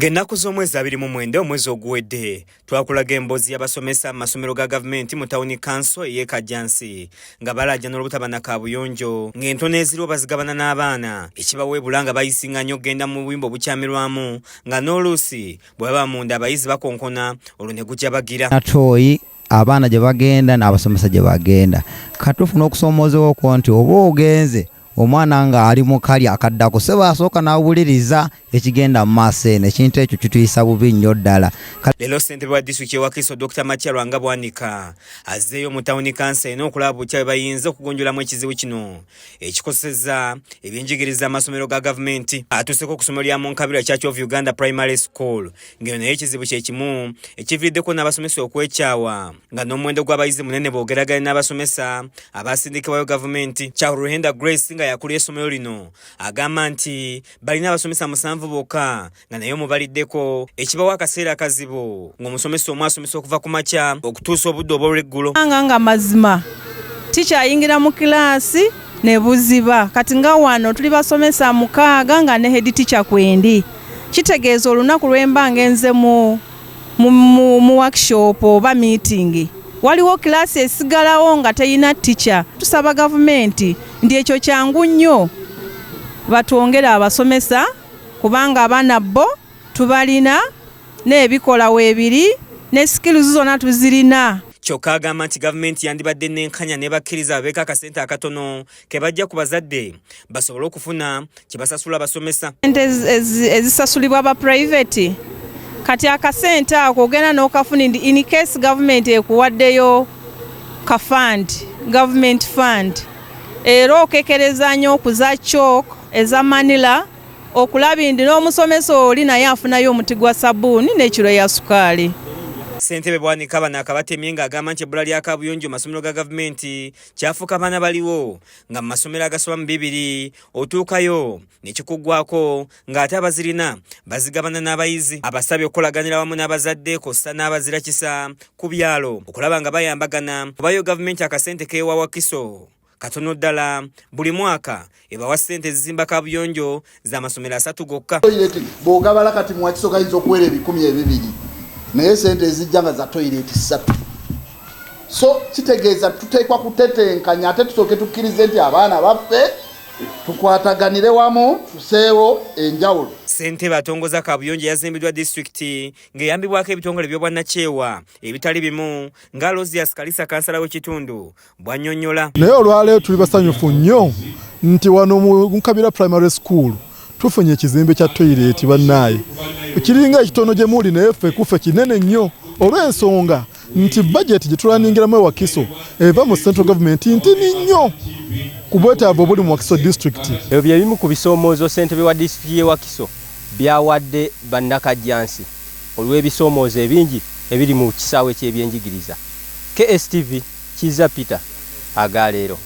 Ng'ennaku z'omwezi 29 omwezi oguwedde twakulaga emboozi y'abasomesa mu masomero ga gavumenti mu tawuni kanso ey'e Kajjansi nga balajja n'olubutabana kabuyonjo ng'entono eziriwo bazigabana n'abaana ekibaweebula nga bayisinganya okugenda mu buyimba obukyamirwamu nga n'oluusi bwe baba munda abayizi bakonkona olwo ne gujja bagira atoyi abaana gye bagenda n'abasomesa gye bagenda katufuna okusoomoozawo nti oba ogenze omwana nga ali mu kali akaddako seba asooka n'awuliriza ekigenda mu maaso eno ekintu ekyo kituyisa bubi nnyo ddala. Leero ssentebe wa disitulikiti y'e Wakiso Dr. Matia Lwanga Bwanika azzeeyo mu tawuni kansa eno okulaba butya bwe bayinza okugonjolamu ekizibu kino ekikosezza ebyenjigiriza amasomero ga gavumenti. Atuuseko ku ssomero lya Munkabirwa Church of Uganda Primary School ng'eno naye ekizibu kye kimu ekiviiriddeko n'abasomesa okwekyawa nga n'omuwendo gw'abayizi munene boogeraganya n'abasomesa abaasindikibwayo gavumenti. Ruhenda Grace nga yakulira essomero lino agamba nti balina abasomesa 7 bokka nga naye mubaliddeko ekibawa akaseera akazibu ng'omusomesa omu asomesa okuva ku makya okutuusa obudde obw'olweggulo. Nga mazima tikyayingira mu kilaasi ne buziba kati nga wano tuli basomesa 6 nga ne head teacher kwendi kitegeeza olunaku lwemba ngenze mu workshop oba meeting waliwo kilaasi esigalawo nga teyina teacher. Tusaba gavumenti ndi ekyo kyangu nnyo batwongere abasomesa kubanga abaana bo tubalina n'ebikola weebiri ne skills zonna tuzirina. Kyokka agamba nti gavumenti yandibadde n'enkanya ne bakkiriza babeeko akasente akatono ke bajja ku bazadde basobole okufuna kye basasula abasomesa. Ente ezisasulibwa aba private kati akasente ako ogenda n'okafuna in case government ekuwaddeyo ka fund, government fund era okekereza nnyo okuza chalk eza manila okulaba ndi n'omusomesa oli naye afunayo omuti gwa sabbuuni n'ekiro ya sukaali. Ssentebe Bwanika Banaka batemye ng'agamba nti ebbula lya kabuyonjo mu masomero ga gavumenti kyafuuka abaana baliwo nga mu masomero agasoba mu 2 otuukayo ne kikuggwako ng'ate abazirina bazigabana n'abayizi. Abasabye okukolaganira wamu n'abazadde kw'ossa n'abazira kisa ku byalo okulaba nga bayambagana kubayo gavumenti akasente k'ewa Wakiso katono ddala buli mwaka ebawa ssente ezizimba kabuyonjo z'amasomero 3 gokka. Bw'ogabala kati mu Wakiso gayinza okuwera 200 naye sente ezijjanga za toilet 3. So kitegeeza tuteekwa kutetenkanya ate tusooke tukkirize nti abaana baffe tukwataganire wamu tuseewo enjawulo. Ssentebe atongoza kabuyonjo yazimbiddwa disitulikiti ng'eyambibwako ebitongole by'obwannakyewa ebitali bimu nga Rosias Kalisa kansala w'ekitundu bw'annyonnyola. Naye olwaleero tuli basanyufu nnyo nti wano mu Munkabirwa Primary School tufunye ekizimbe kya toilet bannaaye kiringa ekitono gye muli naye ffe kufe kinene nnyo olw'ensonga nti budget gye tulaningiramu e Wakiso eva mu central government ntini nnyo ku bwetaavu obuli mu Wakiso district. Ebyo bye bimu ku bisoomoozo ssentebe wa disitulikiti y'e Wakiso byawadde bannakajjansi olw'ebisoomoozo ebingi ebiri mu kisaawe ky'ebyenjigiriza. KSTV Kiza Peter Agaleero.